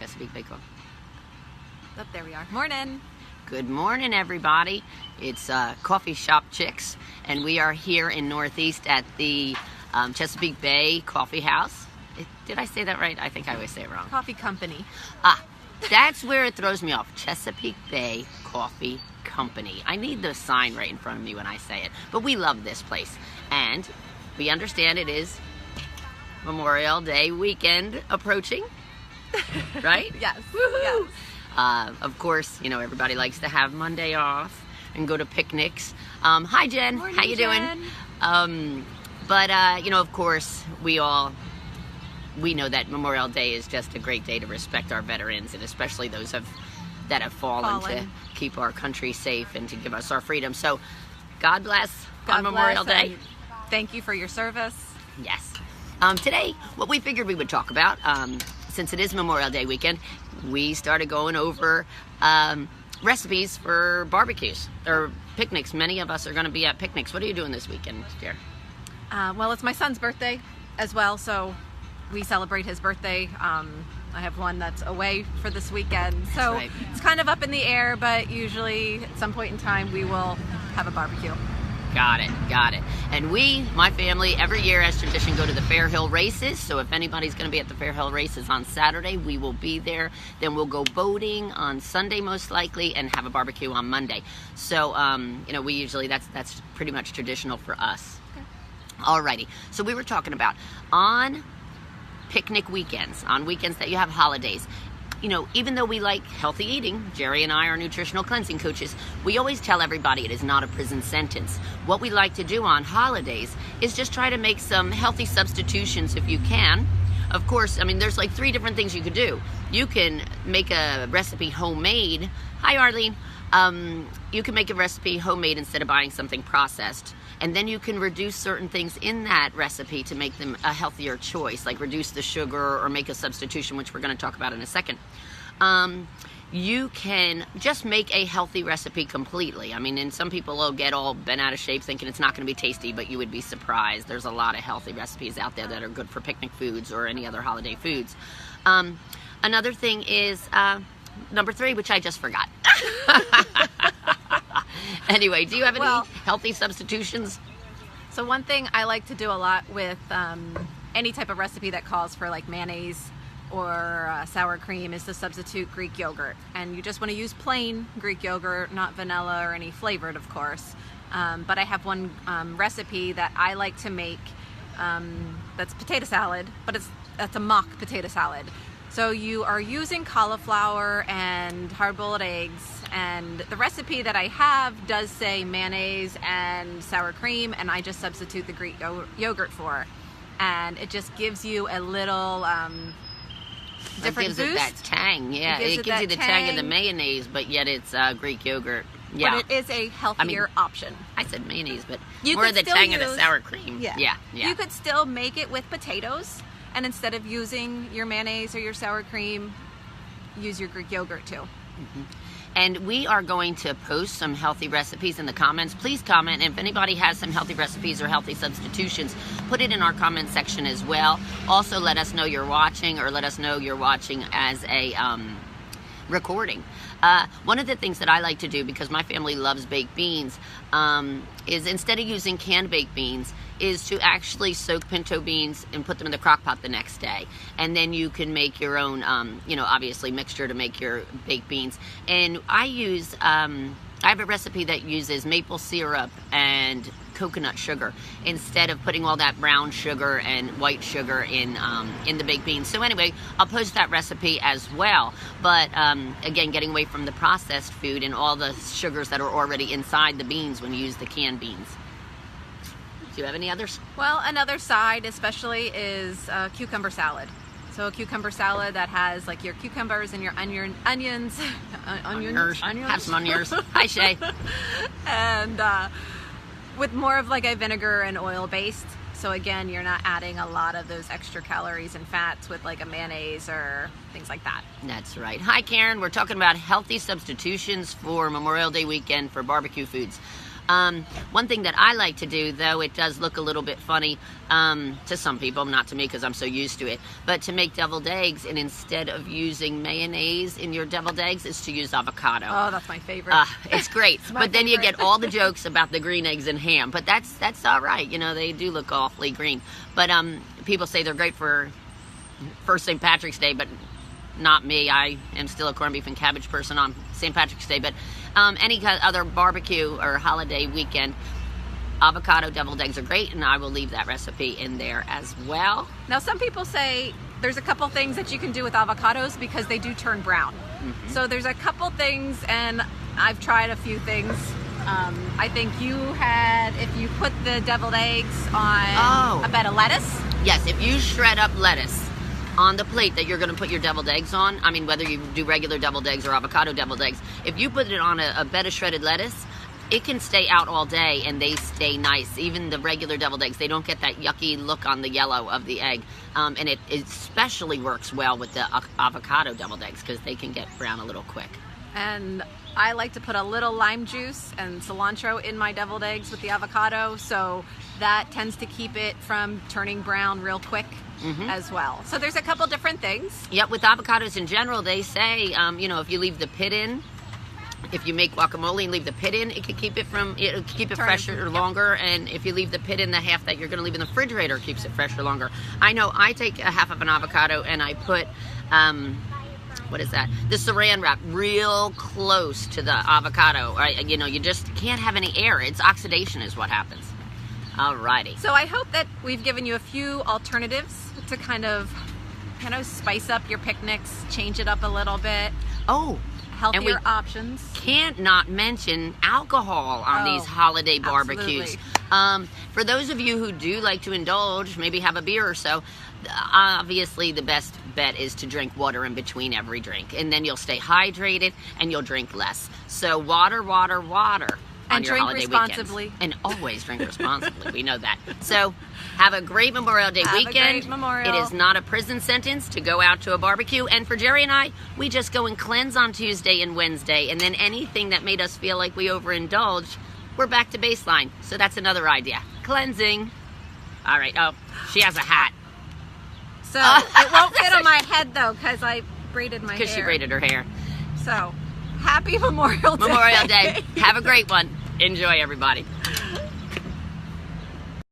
Chesapeake Bay Coffee. Oh, there we are. Morning. Good morning, everybody. It's Coffee Shop Chicks, and we are here in Northeast at the Chesapeake Bay Coffee House. Did I say that right? I think I always say it wrong. Coffee Company. That's where it throws me off. Chesapeake Bay Coffee Company. I need the sign right in front of me when I say it. But we love this place. And we understand it is Memorial Day weekend approaching. Right? Yes. Woohoo! Yes. Of course, everybody likes to have Monday off and go to picnics. Hi, Jen. Morning, How you Jen. doing? But of course, we know that Memorial Day is just a great day to respect our veterans, and especially those that have fallen to keep our country safe and to give us our freedom. So, God bless on Memorial Day. Thank you for your service. Yes. Today, what we figured we would talk about, since it is Memorial Day weekend, we started going over recipes for barbecues or picnics. Many of us are going to be at picnics. What are you doing this weekend, dear? Well, it's my son's birthday as well, so we celebrate his birthday. I have one that's away for this weekend, so right. It's kind of up in the air, but usually at some point in time we will have a barbecue. Got it. And my family, every year as tradition, go to the Fair Hill races. So if anybody's going to be at the Fair Hill races on Saturday, we will be there. Then we'll go boating on Sunday most likely and have a barbecue on Monday. So, we usually, that's pretty much traditional for us. Okay. Alrighty. So we were talking about on picnic weekends, on weekends that you have holidays, even though we like healthy eating, Jerry and I are nutritional cleansing coaches, we always tell everybody it is not a prison sentence. What we like to do on holidays is just try to make some healthy substitutions if you can. Of course, there's like 3 different things you could do. You can make a recipe homemade. Hi, Arlene. You can make a recipe homemade instead of buying something processed. And then you can reduce certain things in that recipe to make them a healthier choice, like reduce the sugar or make a substitution, which we're going to talk about in a second. You can just make a healthy recipe completely. And some people will get all bent out of shape thinking it's not going to be tasty, but you would be surprised. There's a lot of healthy recipes out there that are good for picnic foods or any other holiday foods. Another thing is number 3, which I just forgot. Anyway, do you have any healthy substitutions? So one thing I like to do a lot with any type of recipe that calls for like mayonnaise or sour cream is to substitute Greek yogurt. And you just want to use plain Greek yogurt, not vanilla or any flavored, of course. But I have one recipe that I like to make that's potato salad, but that's a mock potato salad. So you are using cauliflower and hard-boiled eggs, and the recipe that I have does say mayonnaise and sour cream, and I just substitute the Greek yogurt for it. And it just gives you a little different boost. It gives it that tang, yeah. It gives you the tang of the mayonnaise, but yet it's Greek yogurt. Yeah. But it is a healthier option. I said mayonnaise, but you more of the tang of the sour cream. Yeah. You could still make it with potatoes. And instead of using your mayonnaise or your sour cream, use your Greek yogurt too. Mm-hmm. And we are going to post some healthy recipes in the comments. Please comment. And if anybody has some healthy recipes or healthy substitutions, put it in our comment section as well. Also, let us know you're watching, or let us know you're watching as a recording. One of the things that I like to do, because my family loves baked beans, is instead of using canned baked beans, is to actually soak pinto beans and put them in the crock pot the next day. And then you can make your own, obviously mixture to make your baked beans. And I have a recipe that uses maple syrup and coconut sugar instead of putting all that brown sugar and white sugar in the baked beans. So anyway, I'll post that recipe as well. But again, getting away from the processed food and all the sugars that are already inside the beans when you use the canned beans. Do you have any others? Well, another side especially is cucumber salad. So a cucumber salad that has like your cucumbers and your onions. Onions. Have some onions. Hi, Shay. And with more of like a vinegar and oil based. So again, you're not adding a lot of those extra calories and fats with like a mayonnaise or things like that. That's right. Hi, Karen. We're talking about healthy substitutions for Memorial Day weekend for barbecue foods. One thing that I like to do, though it does look a little bit funny to some people, not to me because I'm so used to it, but to make deviled eggs, and instead of using mayonnaise in your deviled eggs, is to use avocado. Oh, that's my favorite. It's great. my But then you favorite. get all the jokes about the green eggs and ham. But that's all right. You know, they do look awfully green. But people say they're great for St. Patrick's Day, but not me. I am still a corned beef and cabbage person on St. Patrick's Day. But any kind of other barbecue or holiday weekend, avocado deviled eggs are great, and I will leave that recipe in there as well. Now, some people say there's a couple things that you can do with avocados because they do turn brown. So there's a couple things, and I've tried a few things. I think you had, if you put the deviled eggs on a bed of lettuce. Yes, if you shred up lettuce on the plate that you're going to put your deviled eggs on, I mean, whether you do regular deviled eggs or avocado deviled eggs, if you put it on a bed of shredded lettuce, it can stay out all day and they stay nice. Even the regular deviled eggs, they don't get that yucky look on the yellow of the egg. And it especially works well with the avocado deviled eggs because they can get brown a little quick. And I like to put a little lime juice and cilantro in my deviled eggs with the avocado, so that tends to keep it from turning brown real quick as well. So there's a couple different things. Yep, with avocados in general, they say, if you leave the pit in, if you make guacamole and leave the pit in, it'll keep it fresher longer. And if you leave the pit in, the half that you're going to leave in the refrigerator keeps it fresher longer. I know I take a half of an avocado and I put, what is that? The saran wrap real close to the avocado. Right? You just can't have any air. It's oxidation is what happens. Alrighty. So I hope that we've given you a few alternatives to kind of spice up your picnics, change it up a little bit. Oh, healthier options. Can't not mention alcohol on these holiday barbecues. For those of you who do like to indulge, maybe have a beer or so, obviously the best bet is to drink water in between every drink, and then you'll stay hydrated and you'll drink less. So water on And your drink holiday responsibly. weekends. And always drink responsibly. We know that. So have a great Memorial Day weekend. A great Memorial. It is not a prison sentence to go out to a barbecue. And for Jerry and I, we just go and cleanse on Tuesday and Wednesday. And then anything that made us feel like we overindulged, we're back to baseline. So that's another idea. Cleansing. All right. Oh, she has a hat. So it won't fit on my head, though, because I braided my hair. Because she braided her hair. So, happy Memorial Day. Memorial Day. Have a great one. Enjoy, everybody.